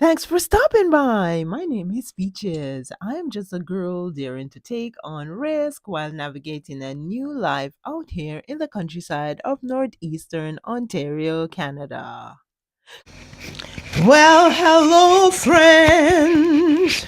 Thanks for stopping by. My name is Peaches. I am just a girl daring to take on risk while navigating a new life out here in the countryside of northeastern Ontario, Canada. Well, hello, friends.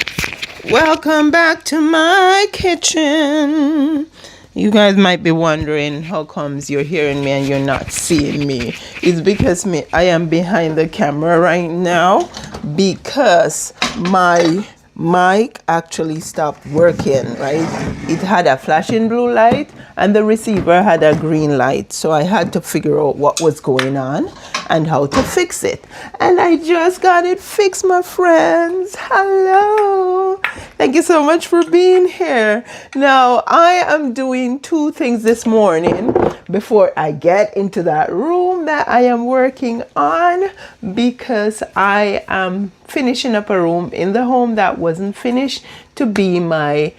Welcome back to my kitchen. You guys might be wondering how comes you're hearing me and you're not seeing me. It's because I am behind the camera right now because my mic actually stopped working, right? It had a flashing blue light and the receiver had a green light. So I had to figure out what was going on and how to fix it. And I just got it fixed, my friends. Hello. Thank you so much for being here. Now, I am doing two things this morning before I get into that room that I am working on because I am finishing up a room in the home that wasn't finished to be my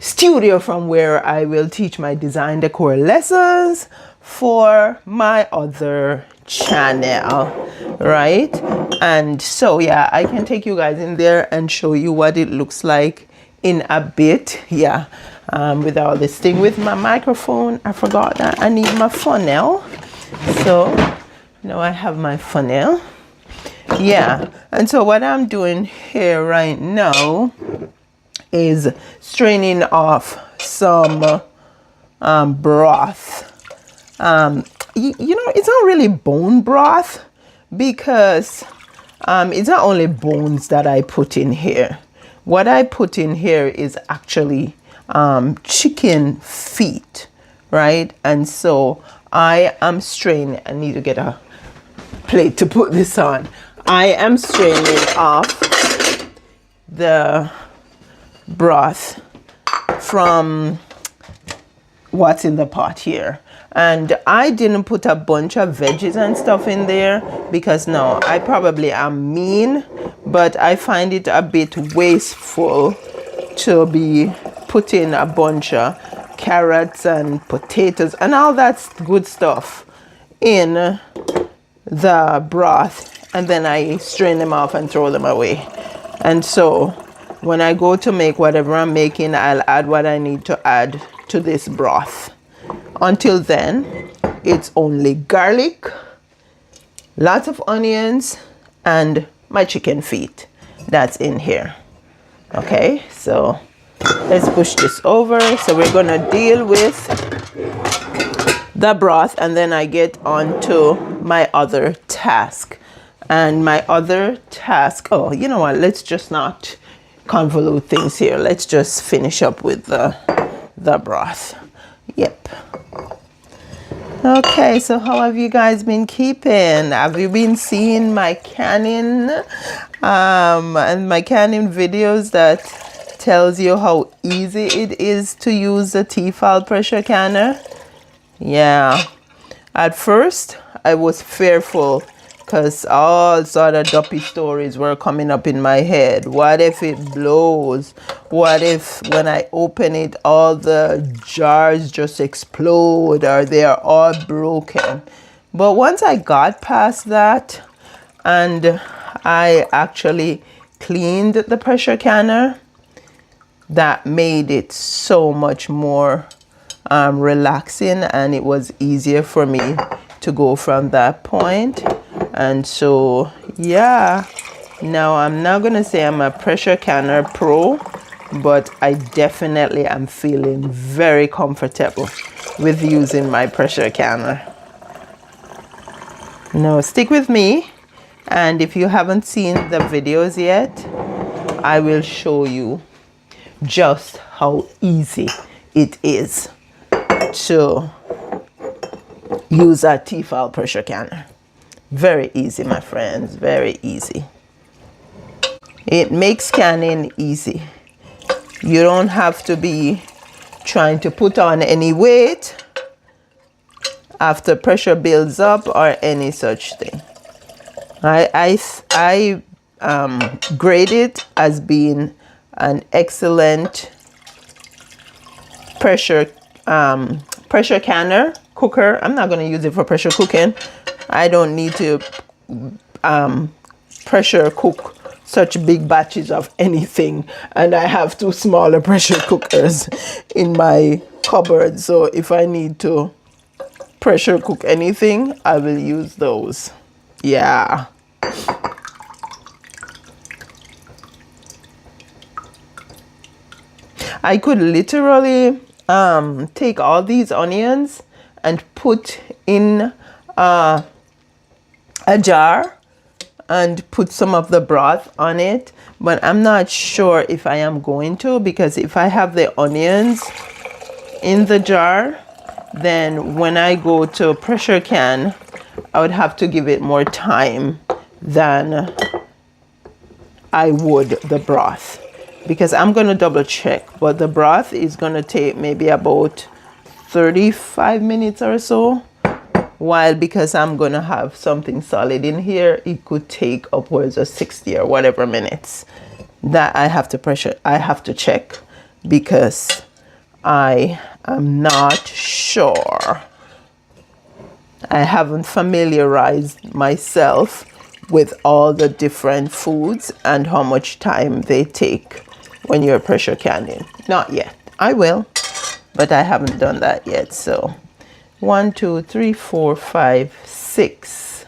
studio from where I will teach my design decor lessons for my other channel, right? And so yeah, I can take you guys in there and show you what it looks like in a bit. Yeah, with all this thing with my microphone, I forgot that I need my funnel. So now I have my funnel. Yeah, and so what I'm doing here right now is straining off some broth. It's not really bone broth because it's not only bones that I put in here. What I put in here is actually chicken feet, right? And so I am straining. I need to get a plate to put this on. I am straining off the broth from what's in the pot here. And I didn't put a bunch of veggies and stuff in there because no, I probably am mean, but I find it a bit wasteful to be putting a bunch of carrots and potatoes and all that good stuff in the broth and then I strain them off and throw them away. And so when I go to make whatever I'm making, I'll add what I need to add to this broth. Until then, it's only garlic, lots of onions, and my chicken feet that's in here. Okay, so let's push this over. So we're gonna deal with the broth and then I get on to my other task. And my other task, oh, you know what, let's just not convolute things here. Let's just finish up with the broth. Yep. Okay, so how have you guys been keeping? Have you been seeing my canning and my canning videos that tells you how easy it is to use the Tefal pressure canner? Yeah. At first, I was fearful because all sort of dumpy stories were coming up in my head. What if it blows? What if when I open it, all the jars just explode or they are all broken? But once I got past that and I actually cleaned the pressure canner, that made it so much more relaxing and it was easier for me to go from that point. And so yeah, now I'm not gonna say I'm a pressure canner pro, but I definitely am feeling very comfortable with using my pressure canner. Now stick with me, and if you haven't seen the videos yet, I will show you just how easy it is to use a Tefal pressure canner. Very easy, my friends, very easy. It makes canning easy. You don't have to be trying to put on any weight after pressure builds up or any such thing. I grade it as being an excellent pressure canner cooker. I'm not going to use it for pressure cooking. I don't need to pressure cook such big batches of anything, and I have two smaller pressure cookers in my cupboard, so if I need to pressure cook anything, I will use those. Yeah. I could literally take all these onions and put in a jar and put some of the broth on it, but I'm not sure if I am going to, because if I have the onions in the jar, then when I go to pressure can, I would have to give it more time than I would the broth, because I'm going to double check, but the broth is going to take maybe about 35 minutes or so, while because I'm going to have something solid in here, it could take upwards of 60 or whatever minutes. That I have to check, because I am not sure. I haven't familiarized myself with all the different foods and how much time they take when you're pressure canning. Not yet. I will, but I haven't done that yet. So 1, 2, 3, 4, 5, 6.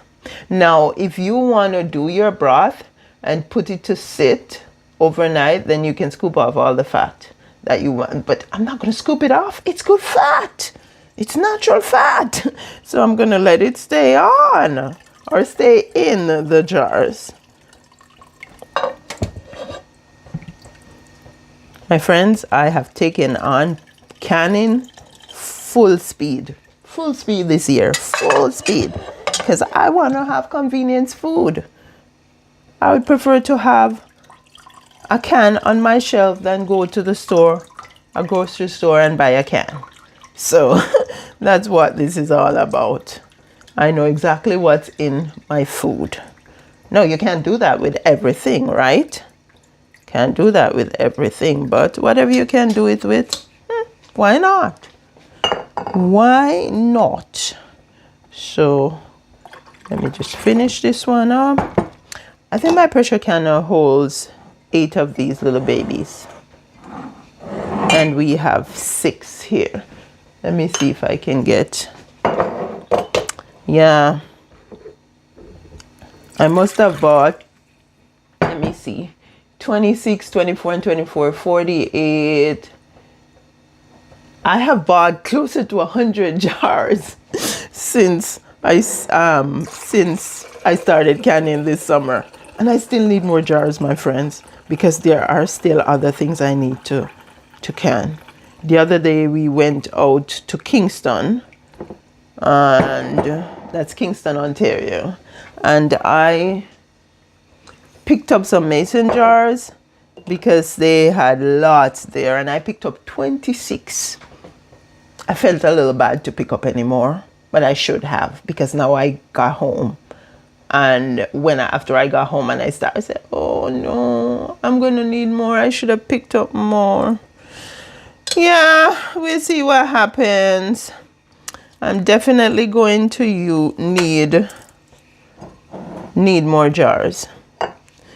Now, if you want to do your broth and put it to sit overnight, then you can scoop off all the fat that you want. But I'm not going to scoop it off. It's good fat. It's natural fat. So I'm going to let it stay on or stay in the jars. My friends, I have taken on canning full speed. Full speed this year. Full speed. Because I want to have convenience food. I would prefer to have a can on my shelf than go to the store, a grocery store, and buy a can. So that's what this is all about. I know exactly what's in my food. No, you can't do that with everything, right? Can't do that with everything, but whatever you can do it with, why not? Why not? So let me just finish this one up. I think my pressure canner holds 8 of these little babies, and we have 6 here. Let me see if I can get, yeah, I must have bought, let me see, 26, 24, and 24, 48. I have bought closer to 100 jars since I started canning this summer. And I still need more jars, my friends, because there are still other things I need to can. The other day we went out to Kingston, and that's Kingston, Ontario, and I picked up some mason jars because they had lots there, and I picked up 26. I felt a little bad to pick up any more, but I should have, because now I got home, and after I got home and I said, oh no, I'm gonna need more. I should have picked up more. Yeah, we'll see what happens. I'm definitely going to need more jars,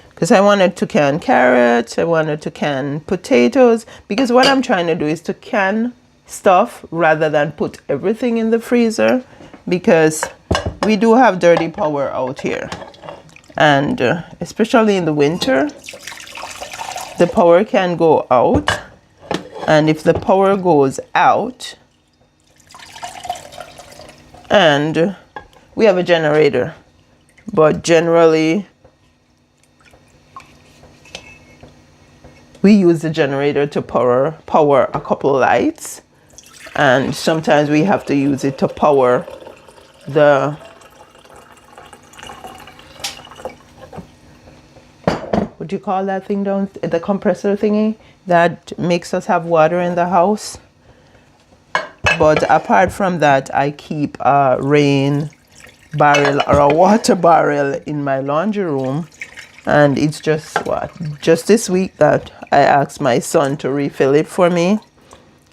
because I wanted to can carrots, I wanted to can potatoes, because what I'm trying to do is to can stuff rather than put everything in the freezer, because we do have dirty power out here, and especially in the winter the power can go out, and if the power goes out, and we have a generator, but generally we use the generator to power a couple of lights, and sometimes we have to use it to power the what do you call that thing down, the compressor thingy that makes us have water in the house. But apart from that, I keep a rain barrel or a water barrel in my laundry room, and it's just this week that I asked my son to refill it for me,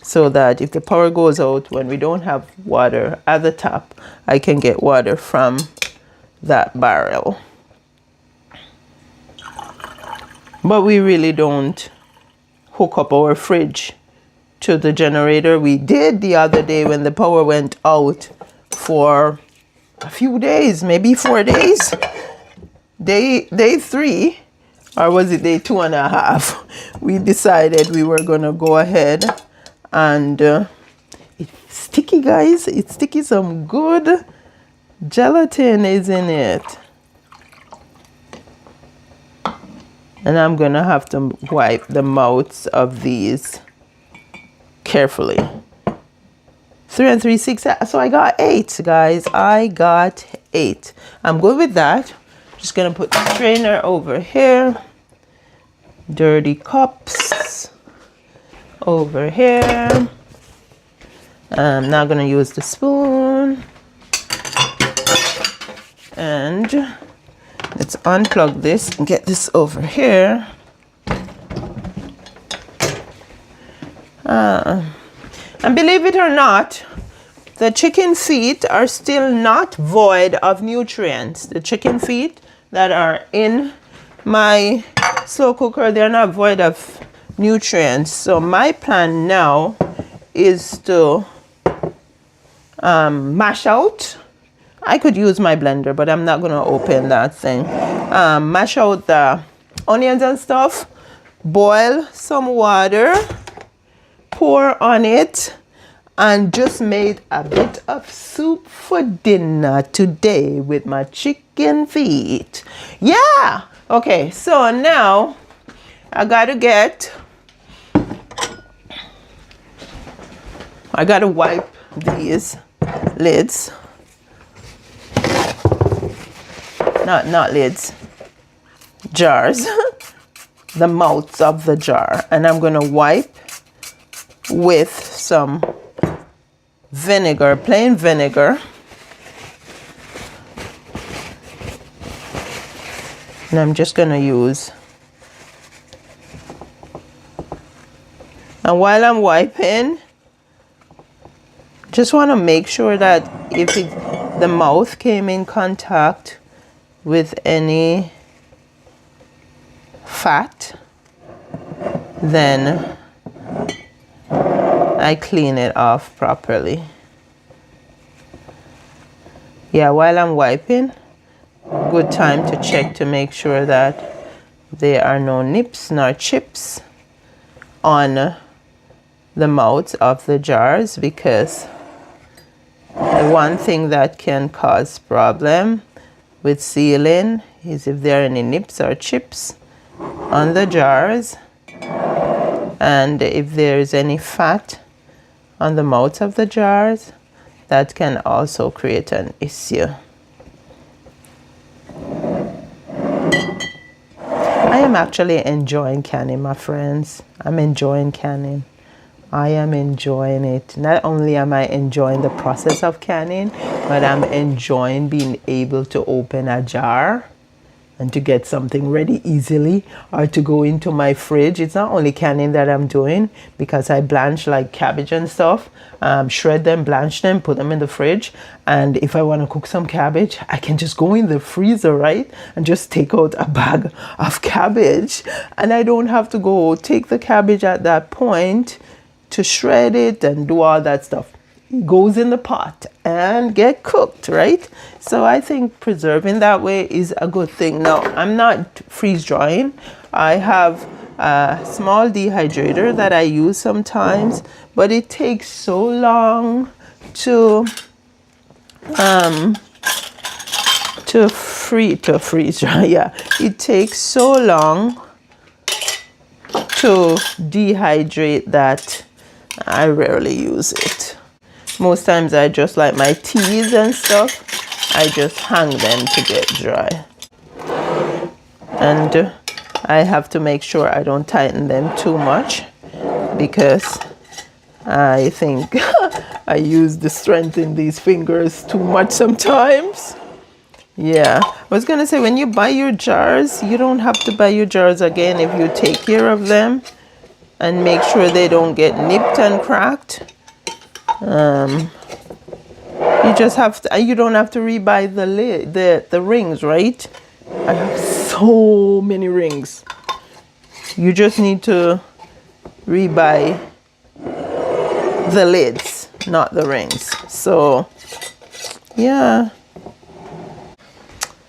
so that if the power goes out, when we don't have water at the tap, I can get water from that barrel. But we really don't hook up our fridge to the generator. We did the other day when the power went out for a few days, maybe 4 days. Day 3, or was it day 2.5? We decided we were gonna go ahead and it's sticky, guys. It's sticky. Some good gelatin is in it. And I'm gonna have to wipe the mouths of these carefully. 3 and 3, 6. So I got 8, guys. I got 8. I'm good with that. Just gonna put the strainer over here. Dirty cups over here. I'm now gonna use the spoon. And let's unplug this and get this over here. And believe it or not, the chicken feet are still not void of nutrients. The chicken feet that are in my slow cooker, they're not void of nutrients. So my plan now is to mash out. I could use my blender, but I'm not going to open that thing. Mash out the onions and stuff. Boil some water. Pour on it. And just made a bit of soup for dinner today with my chicken feet. Yeah! Okay, so now I gotta wipe these lids. Not lids. Jars. The mouths of the jar. And I'm gonna wipe with some vinegar, plain vinegar. And I'm just gonna use. And while I'm wiping, just want to make sure that if the mouth came in contact with any fat, then I clean it off properly. Yeah, while I'm wiping, good time to check to make sure that there are no nips nor chips on the mouths of the jars, because the one thing that can cause problem with sealing is if there are any nips or chips on the jars, and if there's any fat on the mouths of the jars, that can also create an issue. I am actually enjoying canning, my friends. I'm enjoying canning. I am enjoying it. Not only am I enjoying the process of canning, but I'm enjoying being able to open a jar and to get something ready easily, or to go into my fridge. It's not only canning that I'm doing, because I blanch like cabbage and stuff, shred them, blanch them, put them in the fridge. And if I want to cook some cabbage, I can just go in the freezer, right? And just take out a bag of cabbage. And I don't have to go take the cabbage at that point to shred it and do all that stuff. It goes in the pot and get cooked, right? So I think preserving that way is a good thing. Now, I'm not freeze drying. I have a small dehydrator that I use sometimes, but it takes so long to freeze dry. Yeah, it takes so long to dehydrate that I rarely use it. Most times I just like my teas and stuff, I just hang them to get dry. And I have to make sure I don't tighten them too much, because I think I use the strength in these fingers too much sometimes. Yeah, I was gonna say, when you buy your jars, you don't have to buy your jars again if you take care of them and make sure they don't get nipped and cracked. You just have to, you don't have to rebuy the lid, the rings, right? I have so many rings. You just need to rebuy the lids, not the rings. So yeah,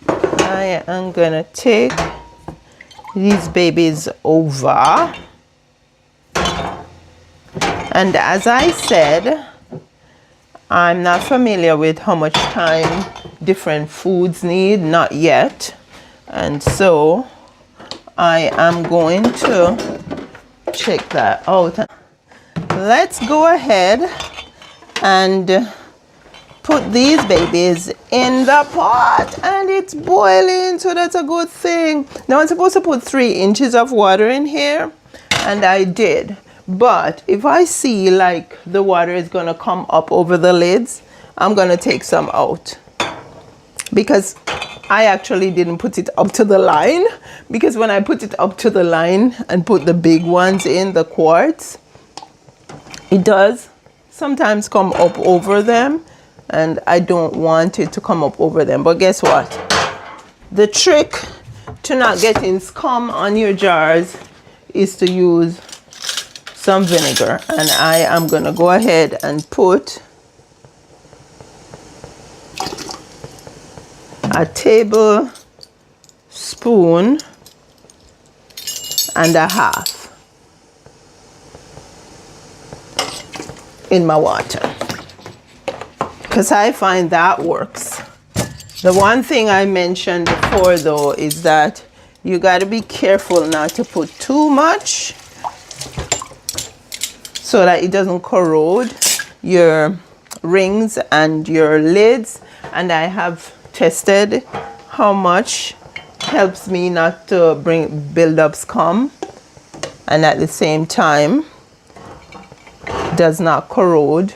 I am gonna take these babies over, and as I said, I'm not familiar with how much time different foods need, not yet, and so I am going to check that out. Let's go ahead and put these babies in the pot, and it's boiling, so that's a good thing. Now I'm supposed to put 3 inches of water in here, and I did. But if I see like the water is gonna come up over the lids, I'm gonna take some out, because I actually didn't put it up to the line, because when I put it up to the line and put the big ones in, the quarts, it does sometimes come up over them, and I don't want it to come up over them. But guess what? The trick to not getting scum on your jars is to use some vinegar, and I am gonna go ahead and put a tablespoon and a half in my water, because I find that works. The one thing I mentioned before though is that you got to be careful not to put too much, so that it doesn't corrode your rings and your lids. And I have tested how much helps me not to build up scum, and at the same time does not corrode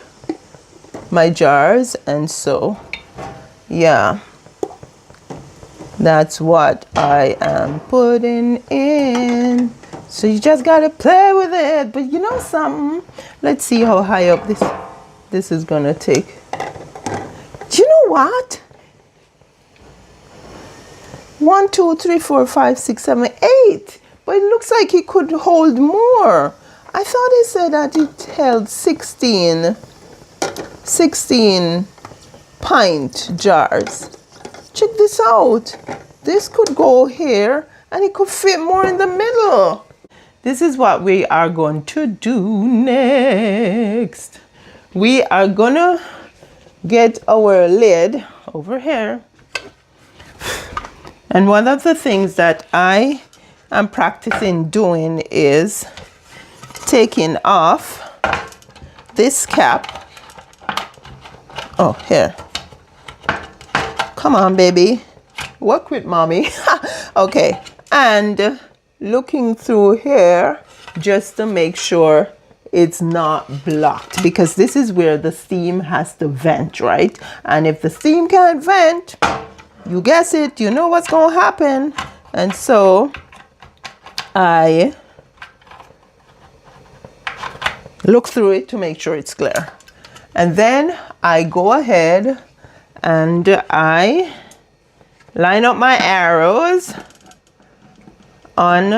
my jars. And so yeah, that's what I am putting in. So you just gotta play with it. But you know something? Let's see how high up this is gonna take. Do you know what? 1, 2, 3, 4, 5, 6, 7, 8. But it looks like it could hold more. I thought it said that it held 16 pint jars. Check this out. This could go here, and it could fit more in the middle. This is what we are going to do next. We are gonna get our lid over here. And one of the things that I am practicing doing is taking off this cap. Oh, here. Come on, baby. Work with mommy. Okay. And looking through here just to make sure it's not blocked, because this is where the steam has to vent, right? And if the steam can't vent, you guess it, you know what's going to happen. And so I look through it to make sure it's clear. And then I go ahead and I line up my arrows on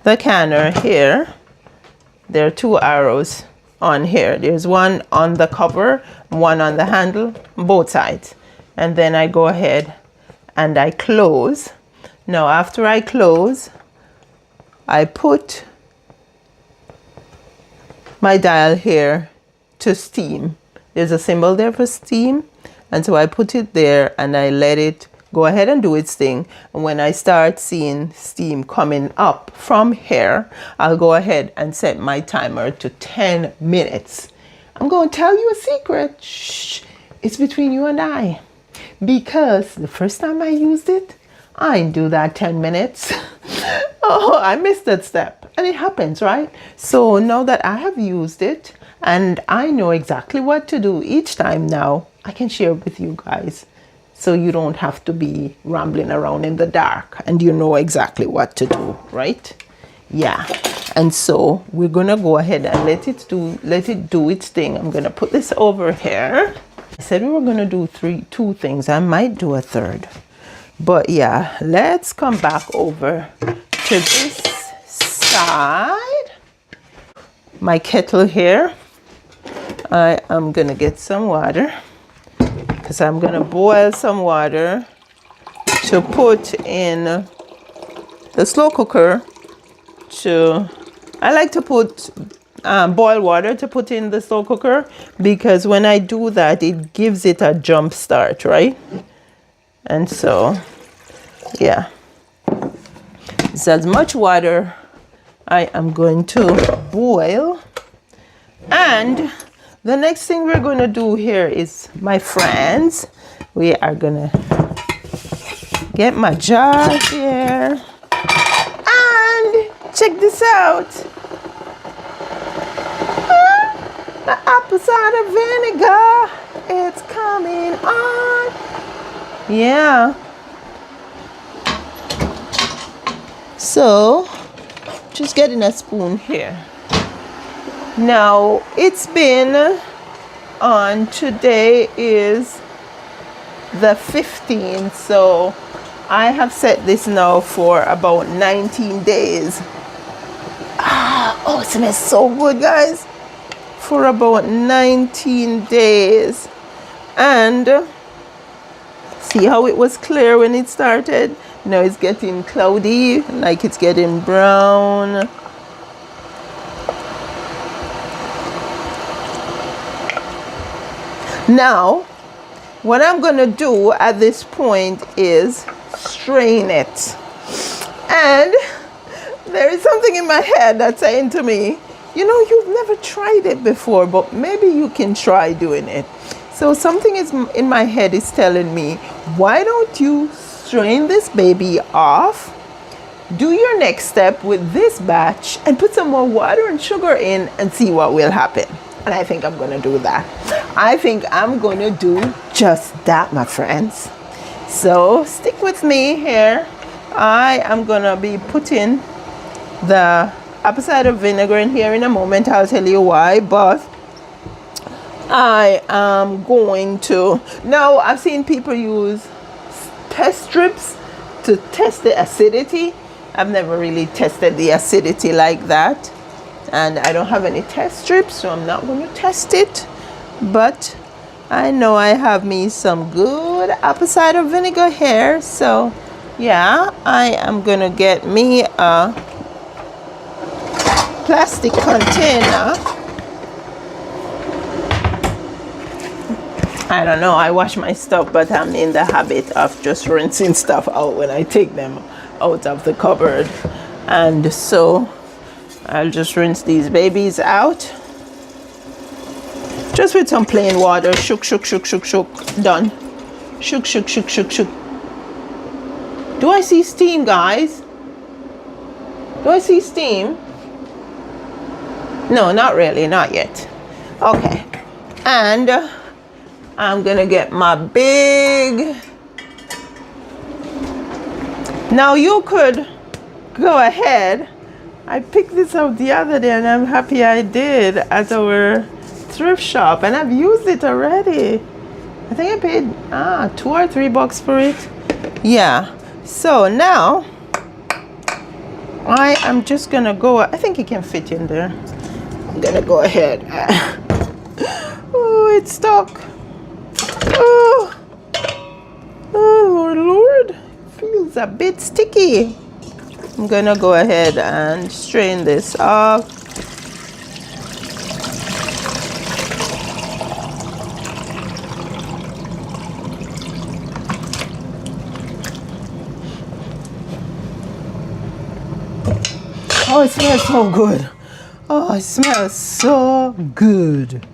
the canner here. There are 2 arrows on here. There's one on the cover, one on the handle, both sides. And then I go ahead and I close. Now after I close, I put my dial here to steam. There's a symbol there for steam, and so I put it there and I let it go ahead and do its thing. And when I start seeing steam coming up from here, I'll go ahead and set my timer to 10 minutes. I'm going to tell you a secret. Shh, it's between you and I, because the first time I used it, I didn't do that 10 minutes. Oh, I missed that step, and it happens, right? So now that I have used it and I know exactly what to do each time now, I can share with you guys, so you don't have to be rambling around in the dark, and you know exactly what to do, right? Yeah. And so we're gonna go ahead and let it do its thing. I'm gonna put this over here. I said we were gonna do 2 things. I might do a third, but yeah, let's come back over to this aside my kettle here. I am gonna get some water because I'm gonna boil some water to put in the slow cooker. I like to put boil water to put in the slow cooker because when I do that, it gives it a jump start, right? And so, yeah, it's as much water I am going to boil. And the next thing we're going to do here is, my friends, we are going to get my jar here. And check this out. The apple cider vinegar, it's coming on. Yeah. So, just getting a spoon here. Now, it's been on, today is the 15th, so I have set this now for about 19 days. Oh, it smells so good, guys. For about 19 days. And see how it was clear when it started? Now it's getting cloudy, like it's getting brown. Now, what I'm gonna do at this point is strain it. And there is something in my head that's saying to me, you know, you've never tried it before, but maybe you can try doing it. So something is in my head is telling me, why don't you strain this baby off, do your next step with this batch, and put some more water and sugar in and see what will happen. And I think I'm gonna do that. I think I'm gonna do just that, my friends. So stick with me here. I am gonna be putting the apple cider vinegar in here in a moment. I'll tell you why, but I am going to, now I've seen people use test strips to test the acidity. I've never really tested the acidity like that, and I don't have any test strips, so I'm not going to test it. But I know I have me some good apple cider vinegar here, so yeah, I am gonna get me a plastic container. I don't know, I wash my stuff, but I'm in the habit of just rinsing stuff out when I take them out of the cupboard. And so I'll just rinse these babies out just with some plain water. Shook, shook, shook, shook, shook. Done. Shook, shook, shook, shook, shook. Do I see steam, guys? Do I see steam? No, not really, not yet. Okay. And I'm gonna get my big, now you could go ahead, I picked this up the other day and I'm happy I did, at our thrift shop, and I've used it already. I think I paid $2 or $3 for it. Yeah, so now I am just gonna go, I think it can fit in there. I'm gonna go ahead. Oh, it's stuck. Oh, Lord, feels a bit sticky. I'm gonna go ahead and strain this off. Oh, it smells so good. Oh, it smells so good.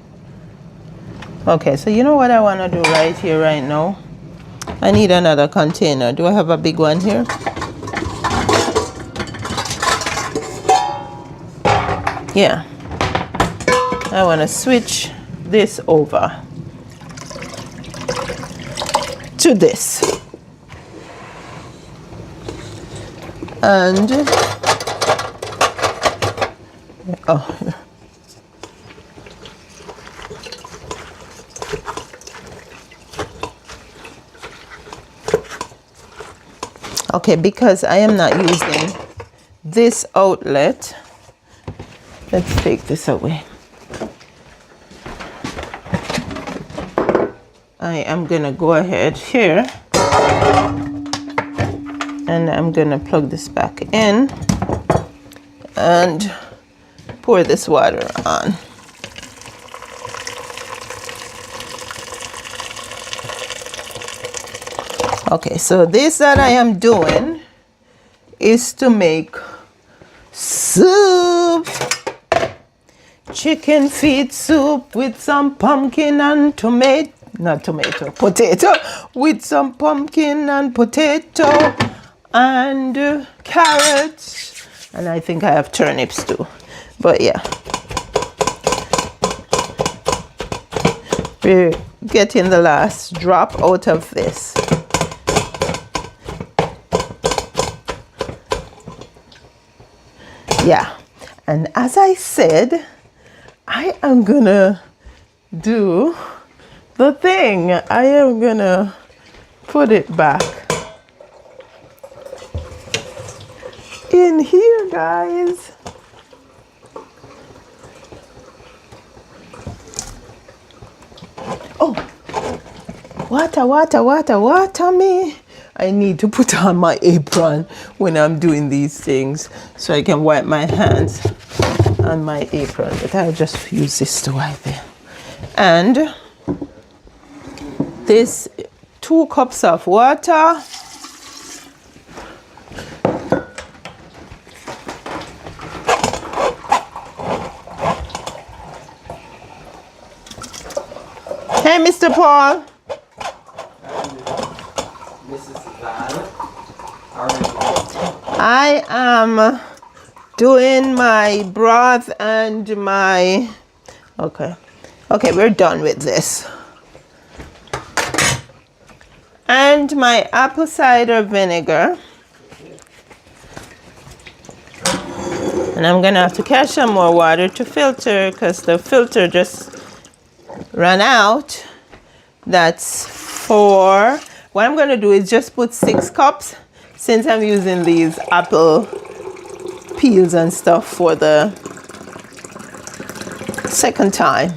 Okay, so you know what I want to do right here, right now? I need another container. Do I have a big one here? Yeah. I want to switch this over to this. And oh, okay, because I am not using this outlet. Let's take this away. I am gonna go ahead here and I'm gonna plug this back in and pour this water on. Okay, so this that I am doing is to make soup. Chicken feet soup with some pumpkin and potato, with some pumpkin and potato and carrots, and I think I have turnips too, but yeah. We're getting the last drop out of this. Yeah, and as I said, I am gonna do the thing. I am gonna put it back in here, guys. Oh, water me. I need to put on my apron when I'm doing these things so I can wipe my hands on my apron, but I'll just use this to wipe it. And this 2 cups of water. Hey, Mr. Paul. I am doing my broth and my, okay, we're done with this. And my apple cider vinegar. And I'm gonna have to catch some more water to filter because the filter just ran out. That's 4. What I'm gonna do is just put 6 cups since I'm using these apple peels and stuff for the second time.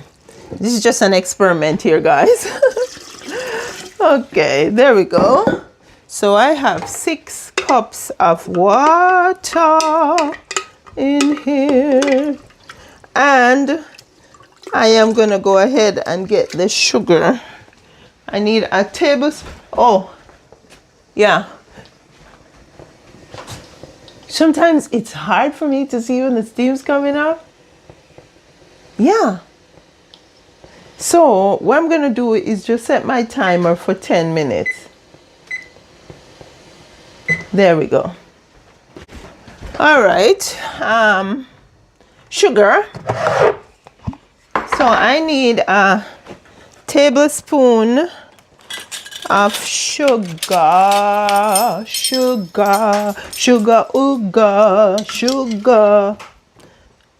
This is just an experiment here, guys. Okay, there we go. So I have 6 cups of water in here. And I am gonna go ahead and get the sugar. I need a tablespoon. Oh, yeah. Sometimes it's hard for me to see when the steam's coming up. Yeah. So what I'm gonna do is just set my timer for 10 minutes. There we go. All right. Sugar. So I need a tablespoon of sugar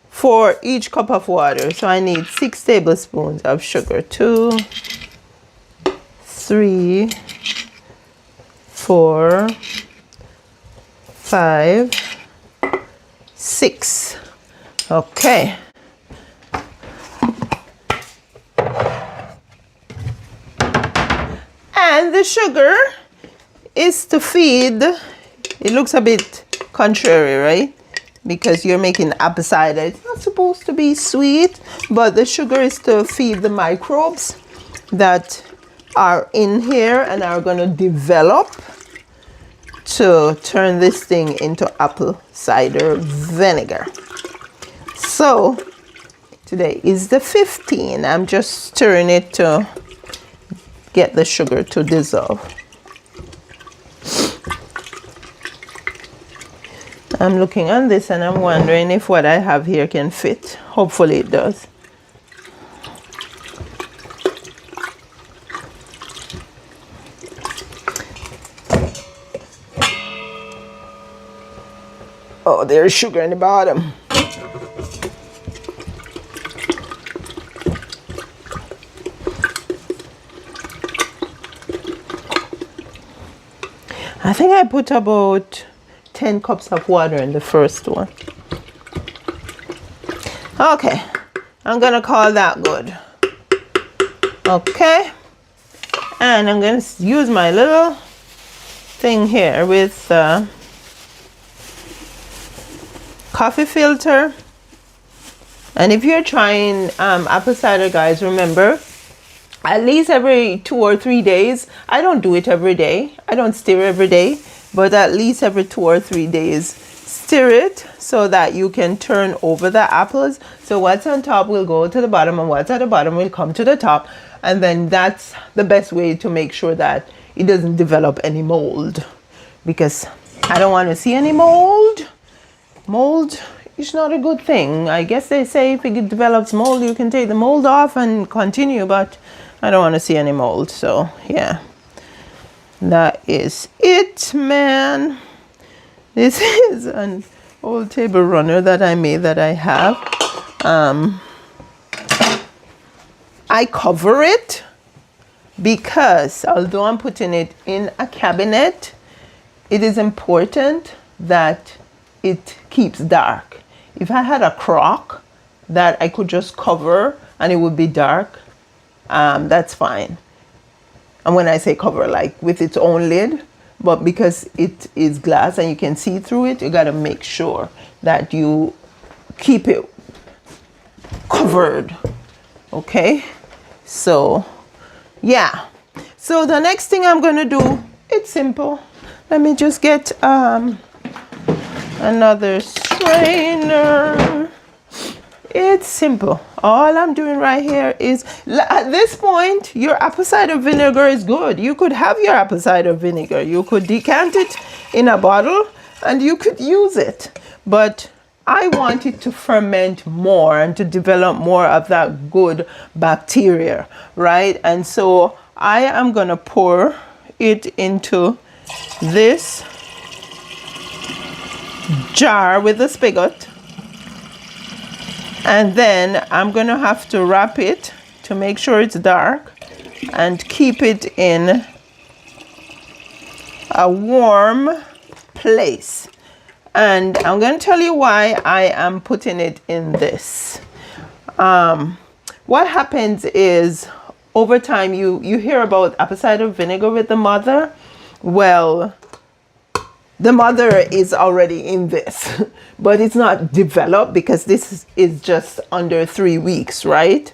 for each cup of water. So I need 6 tablespoons of sugar. 2, 3, 4, 5, 6. Okay. And the sugar is to feed. It looks a bit contrary, right? Because you're making apple cider. It's not supposed to be sweet, but the sugar is to feed the microbes that are in here and are going to develop to turn this thing into apple cider vinegar. So today is the 15th. I'm just stirring it to get the sugar to dissolve. I'm looking on this and I'm wondering if what I have here can fit. Hopefully it does. Oh, there's sugar in the bottom. I think I put about 10 cups of water in the first one. Okay, I'm gonna call that good. Okay, and I'm gonna use my little thing here with coffee filter. And if you're trying apple cider, guys, remember, at least every 2 or 3 days. I don't do it every day. I don't stir every day, but at least every 2 or 3 days, stir it so that you can turn over the apples. So what's on top will go to the bottom, and what's at the bottom will come to the top. And then that's the best way to make sure that it doesn't develop any mold, because I don't want to see any mold. Mold is not a good thing. I guess they say if it develops mold, you can take the mold off and continue, but I don't want to see any mold. So yeah, that is it, man. This is an old table runner that I made that I have. I cover it because although I'm putting it in a cabinet, it is important that it keeps dark. If I had a crock that I could just cover and it would be dark, that's fine. And when I say cover, like with its own lid, but because it is glass and you can see through it, you got to make sure that you keep it covered. Okay, so yeah, so the next thing I'm going to do, it's simple. Let me just get another strainer. It's simple. All I'm doing right here is, at this point, your apple cider vinegar is good. You could have your apple cider vinegar. You could decant it in a bottle and you could use it. But I want it to ferment more and to develop more of that good bacteria, right? And so I am going to pour it into this jar with the spigot, and then I'm going to have to wrap it to make sure it's dark and keep it in a warm place. And I'm going to tell you why I am putting it in this. What happens is, over time, you hear about apple cider vinegar with the mother. Well, the mother is already in this, but it's not developed because this is just under 3 weeks, right?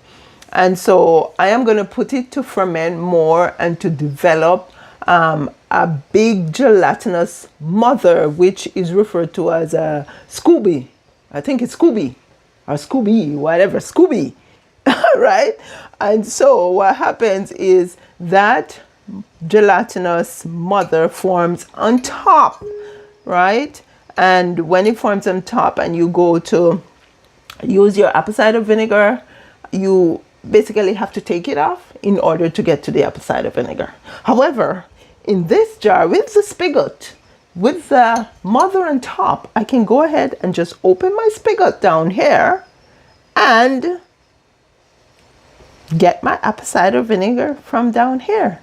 And so I am going to put it to ferment more and to develop a big gelatinous mother, which is referred to as a Scooby. I think it's Scooby or Scooby, whatever, Scooby, right? And so what happens is that gelatinous mother forms on top, right? And when it forms on top and you go to use your apple cider vinegar, you basically have to take it off in order to get to the apple cider vinegar. However, in this jar with the spigot, with the mother on top, I can go ahead and just open my spigot down here and get my apple cider vinegar from down here,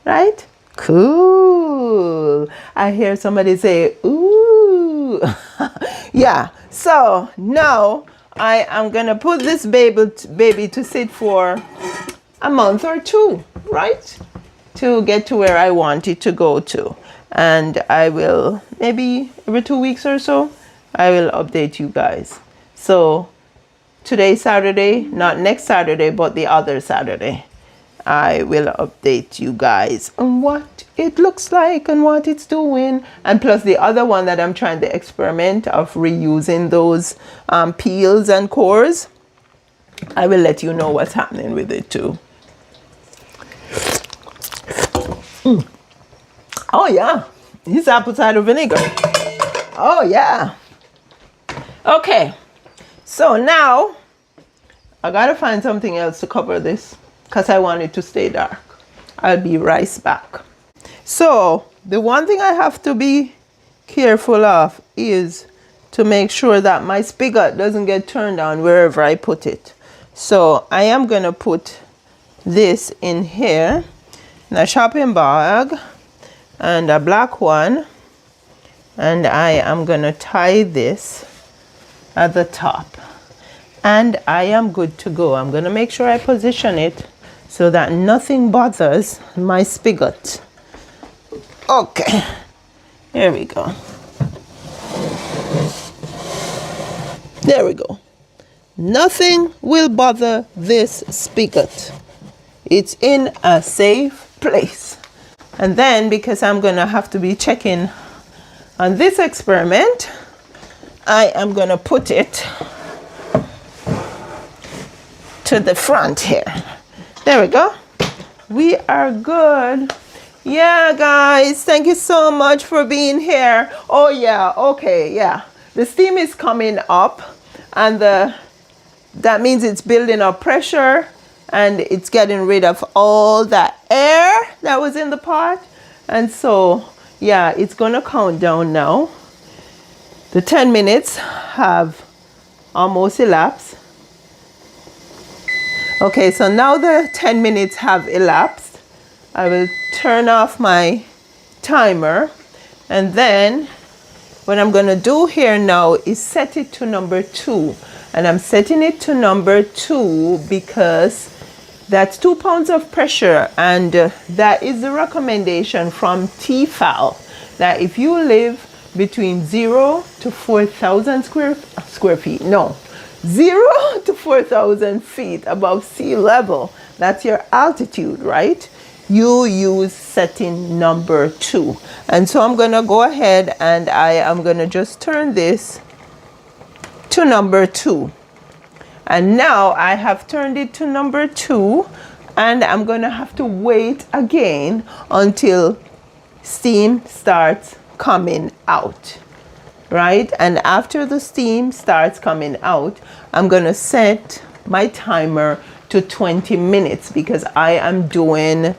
right? Cool. I hear somebody say, ooh. Yeah, so now I am gonna put this baby to sit for a month or two, right? To get to where I want it to go to. And I will, maybe every 2 weeks or so, I will update you guys. So today's Saturday, not next Saturday, but the other Saturday, I will update you guys on what it looks like and what it's doing. And plus the other one that I'm trying to experiment of reusing those peels and cores, I will let you know what's happening with it too. Oh yeah, it's apple cider vinegar. Oh yeah. Okay, so now I gotta find something else to cover this because I want it to stay dark. I'll be right back. So the one thing I have to be careful of is to make sure that my spigot doesn't get turned on wherever I put it. So I am gonna put this in here in a shopping bag and a black one, and I am gonna tie this at the top, and I am good to go. I'm gonna make sure I position it so that nothing bothers my spigot. Okay, here we go. There we go. Nothing will bother this spigot. It's in a safe place. And then, because I'm gonna have to be checking on this experiment, I am gonna put it to the front here. There we go. We are good. Yeah, guys, thank you so much for being here. Oh yeah, okay, yeah. The steam is coming up, and that means it's building up pressure, and it's getting rid of all that air that was in the pot. And so, yeah, it's gonna count down now. The 10 minutes have almost elapsed. Okay, so now the 10 minutes have elapsed. I will turn off my timer, and then what I'm gonna do here now is set it to number 2. And I'm setting it to number 2 because that's 2 pounds of pressure, and that is the recommendation from Tefal, that if you live between 0 to 4,000 square feet, no, 0 to 4,000 feet above sea level, that's your altitude, right? You use setting number 2. And so I'm gonna go ahead and I am gonna just turn this to number 2. And now I have turned it to number 2, and I'm gonna have to wait again until steam starts coming out, right? And after the steam starts coming out, I'm gonna set my timer to 20 minutes because I am doing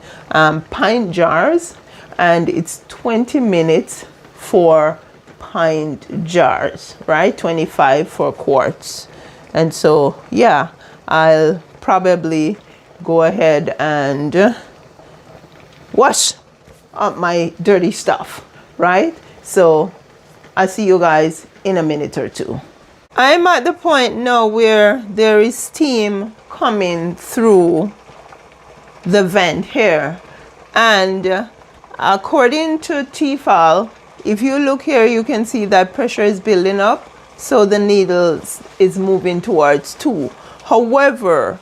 pint jars, and it's 20 minutes for pint jars, right? 25 for quarts. And so, yeah, I'll probably go ahead and wash up my dirty stuff, right? So I'll see you guys in a minute or two. I'm at the point now where there is steam coming through the vent here. And according to Tefal, if you look here, you can see that pressure is building up. So the needle is moving towards 2. However,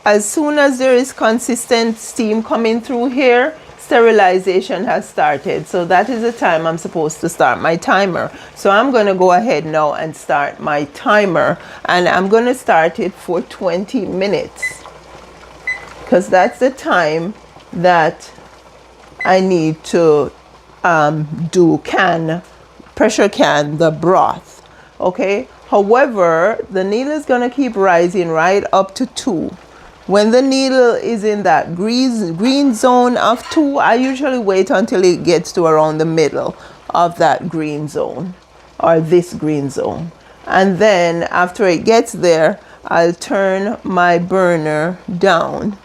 as soon as there is consistent steam coming through here, sterilization has started. So that is the time I'm supposed to start my timer. So I'm going to go ahead now and start my timer. And I'm going to start it for 20 minutes. Because that's the time that I need to pressure can the broth. Okay, however, the needle is going to keep rising right up to 2. When the needle is in that green zone of 2, I usually wait until it gets to around the middle of that green zone, or this green zone. And then after it gets there, I'll turn my burner down,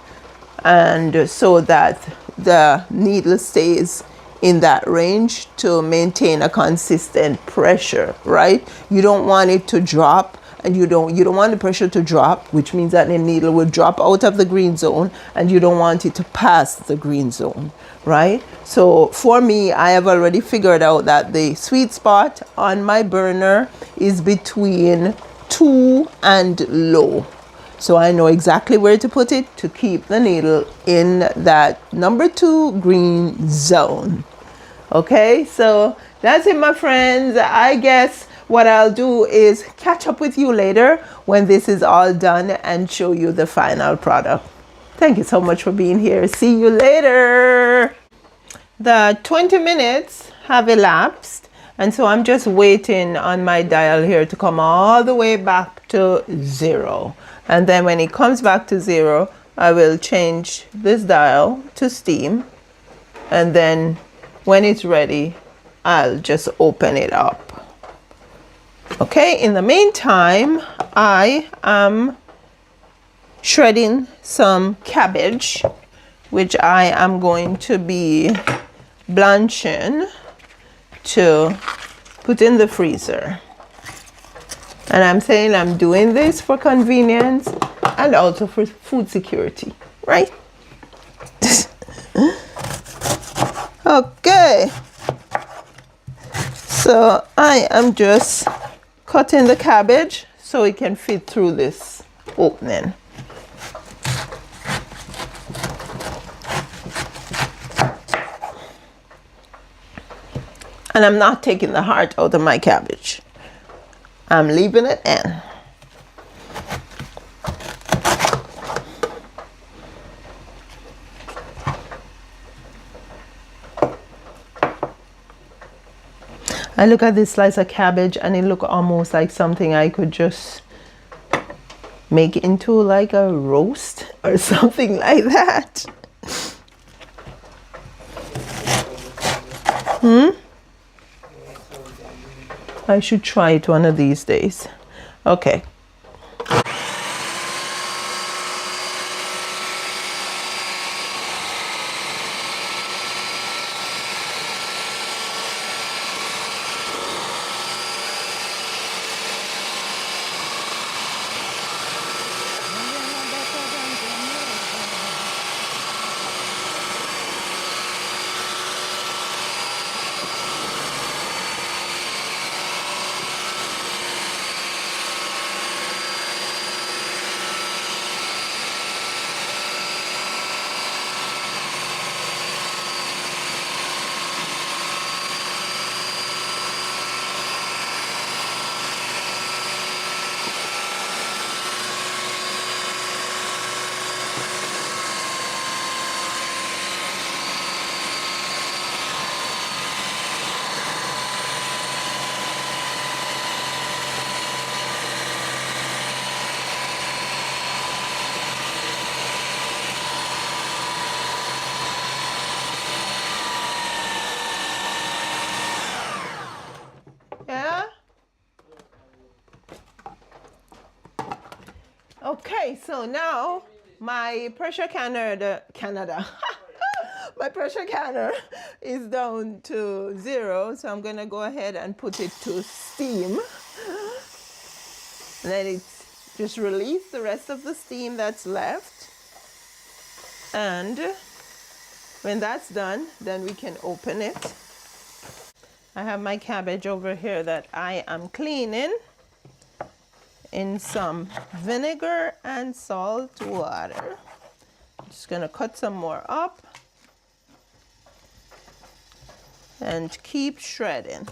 and so that the needle stays in that range to maintain a consistent pressure, right? You don't want it to drop, and you don't want the pressure to drop, which means that the needle will drop out of the green zone, and you don't want it to pass the green zone, right? So for me, I have already figured out that the sweet spot on my burner is between 2 and low. So I know exactly where to put it to keep the needle in that number 2 green zone. Okay, so that's it, my friends. I guess what I'll do is catch up with you later when this is all done and show you the final product. Thank you so much for being here. See you later. The 20 minutes have elapsed, and so I'm just waiting on my dial here to come all the way back to 0. And then when it comes back to 0, I will change this dial to steam, and then when it's ready, I'll just open it up. Okay, in the meantime, I am shredding some cabbage, which I am going to be blanching. to put in the freezer. And I'm saying I'm doing this for convenience and also for food security, right? Okay. So I am just cutting the cabbage so it can fit through this opening. And I'm not taking the heart out of my cabbage. I'm leaving it in. I look at this slice of cabbage and it look almost like something I could just make into like a roast or something like that. I should try it one of these days. Okay. Yeah? Okay, so now my pressure canner, my pressure canner is down to 0. So I'm gonna go ahead and put it to steam. Let it just release the rest of the steam that's left. And when that's done, then we can open it. I have my cabbage over here that I am cleaning in some vinegar and salt water. I'm just gonna cut some more up and keep shredding.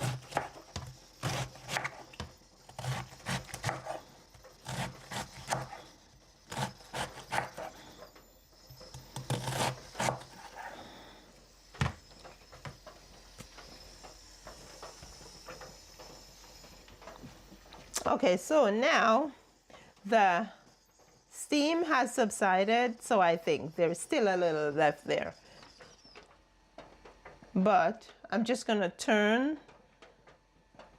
Okay, so now the steam has subsided, so I think there's still a little left there. But I'm just gonna turn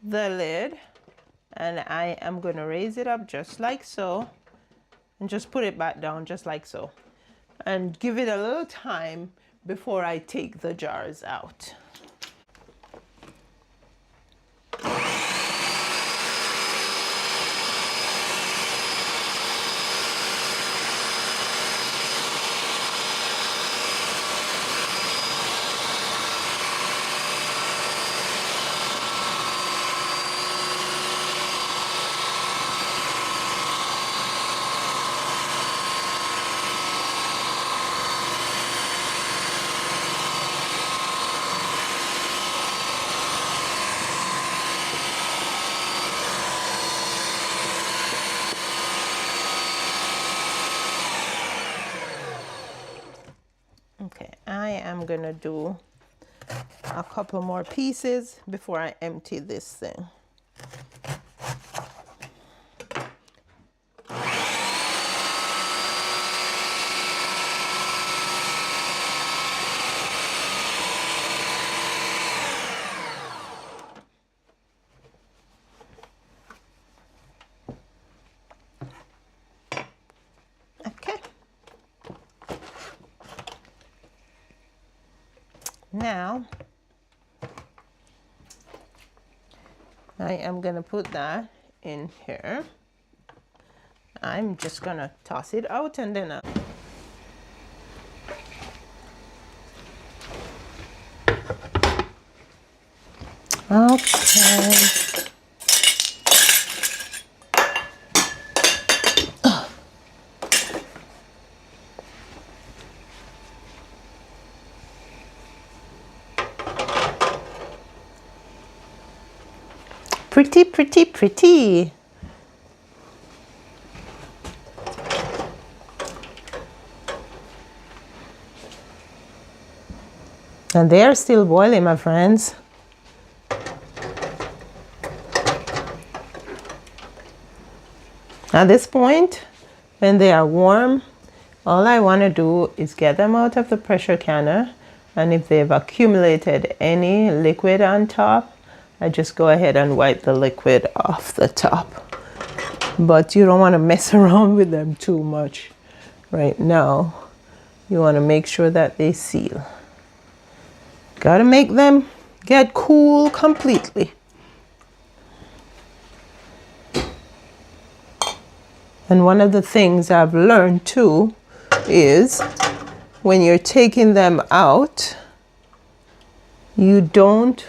the lid and I am gonna raise it up just like so and just put it back down just like so and give it a little time before I take the jars out. Okay, I am gonna do a couple more pieces before I empty this thing. Okay. Now I am gonna put that in here. I'm just gonna toss it out and then okay. Pretty, pretty, pretty. And they are still boiling, my friends. At this point, when they are warm, all I want to do is get them out of the pressure canner, and if they've accumulated any liquid on top, I just go ahead and wipe the liquid off the top. But you don't want to mess around with them too much right now. You want to make sure that they seal. Gotta make them get cool completely. And one of the things I've learned too is when you're taking them out, you don't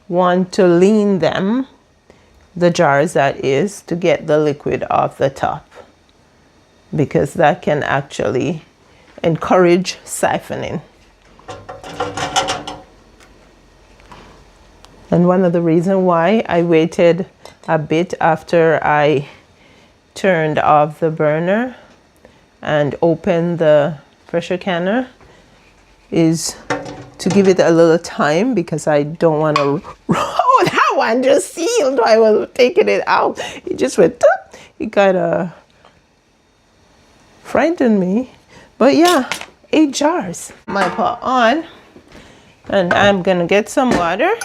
want to lean them, the jars that is, to get the liquid off the top, because that can actually encourage siphoning. And one of the reasons why I waited a bit after I turned off the burner and opened the pressure canner is to give it a little time, because I don't want to. Oh, that one just sealed. I was taking it out. It just went up. It kind of frightened me. But yeah, 8 jars. My pot on, and I'm gonna get some water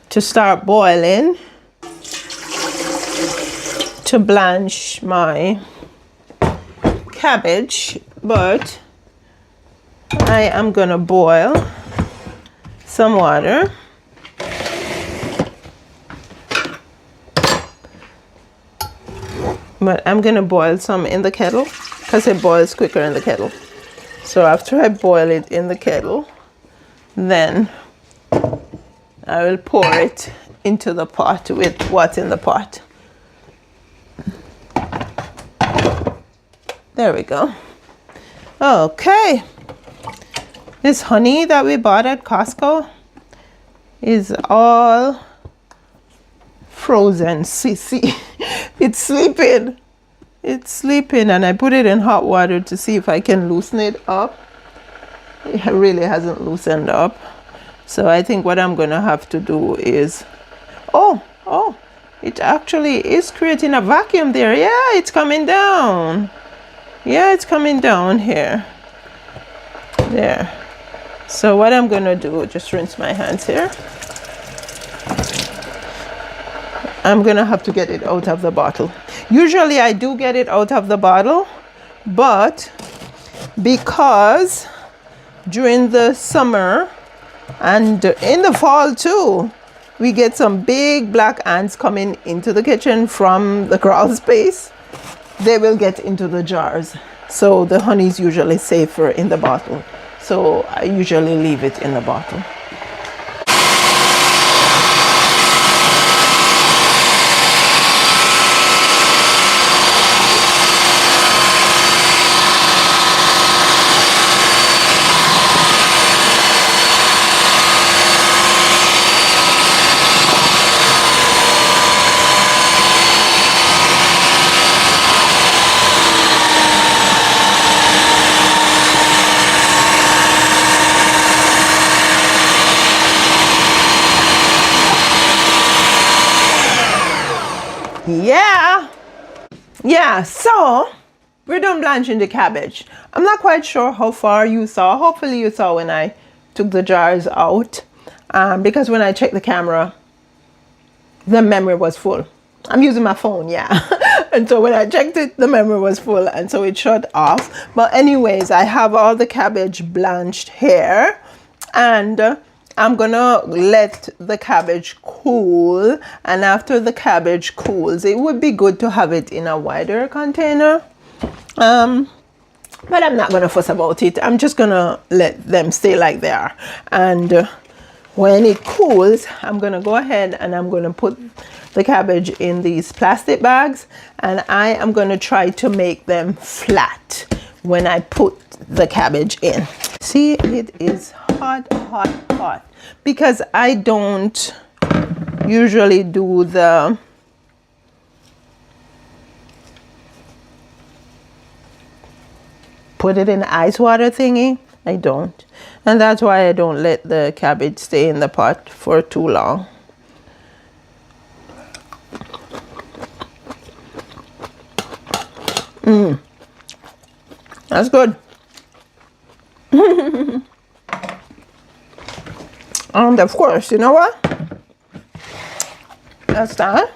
to start boiling to blanch my cabbage, but I am gonna boil some water. But I'm gonna boil some in the kettle because it boils quicker in the kettle. So after I boil it in the kettle, then I will pour it into the pot with what's in the pot. There we go. Okay. This honey that we bought at Costco is all frozen. See, it's sleeping. It's sleeping, and I put it in hot water to see if I can loosen it up. It really hasn't loosened up. So I think what I'm gonna have to do is, oh, it actually is creating a vacuum there. Yeah, it's coming down. Yeah, it's coming down here. There. So what I'm gonna do, just rinse my hands here. I'm gonna have to get it out of the bottle. Usually I do get it out of the bottle, but because during the summer and in the fall too, we get some big black ants coming into the kitchen from the crawl space, they will get into the jars. So the honey is usually safer in the bottle. So I usually leave it in the bottle. Yeah, so we're done blanching the cabbage. I'm not quite sure how far you saw. Hopefully you saw when I took the jars out, because when I checked the camera, the memory was full. I'm using my phone, yeah. And so when I checked it, the memory was full, and so it shut off. But anyways, I have all the cabbage blanched here, and I'm gonna let the cabbage cool, and after the cabbage cools, it would be good to have it in a wider container. But I'm not gonna fuss about it. I'm just gonna let them stay like they are. And when it cools, I'm gonna go ahead and I'm gonna put the cabbage in these plastic bags, and I am gonna try to make them flat when I put the cabbage in. See, it is hot, hot, hot, because I don't usually do the put it in ice water thingy. I don't, and that's why I don't let the cabbage stay in the pot for too long. That's good. And of course, you know what? That's that.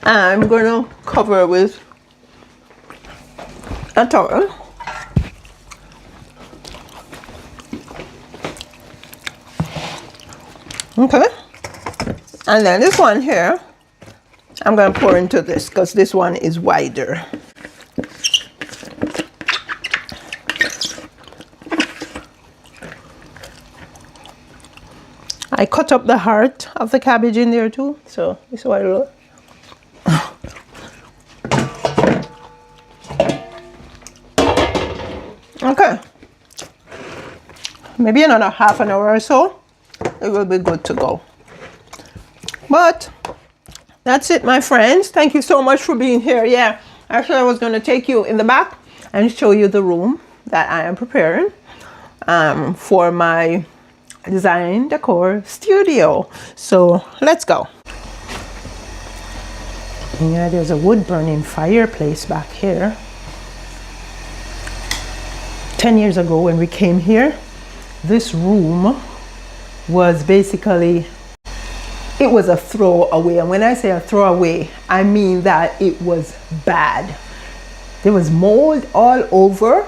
I'm gonna cover it with a towel. Okay. And then this one here, I'm going to pour into this because this one is wider. I cut up the heart of the cabbage in there too, so this is what it looks. Okay. Maybe another half an hour or so, it will be good to go. But that's it, my friends. Thank you so much for being here. Yeah, actually I was going to take you in the back and show you the room that I am preparing for my design decor studio. So let's go. Yeah, there's a wood burning fireplace back here. 10 years ago when we came here, this room was basically, it was a throwaway. And when I say a throwaway, I mean that it was bad. There was mold all over,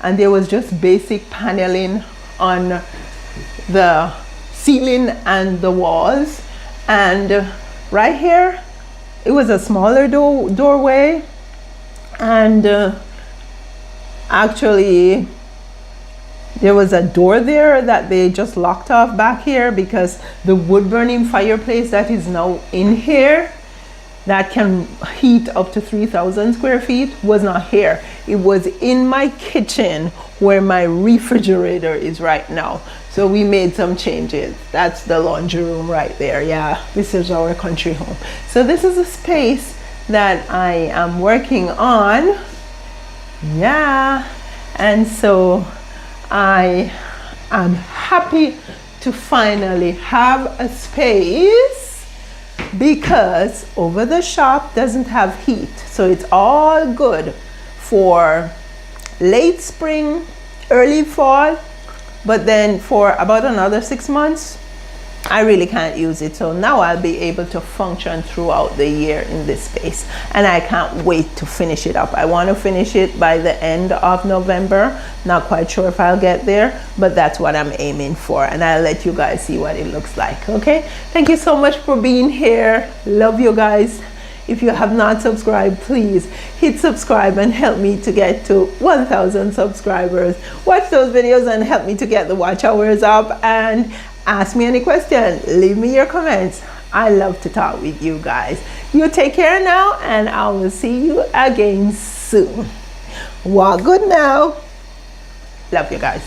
and there was just basic paneling on the ceiling and the walls. And right here, it was a smaller doorway, and actually there was a door there that they just locked off back here because the wood burning fireplace that is now in here that can heat up to 3,000 square feet was not here. It was in my kitchen where my refrigerator is right now. So we made some changes. That's the laundry room right there. Yeah, this is our country home. So this is a space that I am working on. Yeah, and so I am happy to finally have a space because over the shop doesn't have heat. So it's all good for late spring, early fall, but then for about another 6 months, I really can't use it. So now I'll be able to function throughout the year in this space, and I can't wait to finish it up. I want to finish it by the end of November. Not quite sure if I'll get there, but that's what I'm aiming for, and I'll let you guys see what it looks like. Okay, thank you so much for being here. Love you guys. If you have not subscribed, please hit subscribe and help me to get to 1,000 subscribers. Watch those videos and help me to get the watch hours up, and ask me any question. Leave me your comments. I love to talk with you guys. You take care now, and I will see you again soon. Walk good now. Love you guys.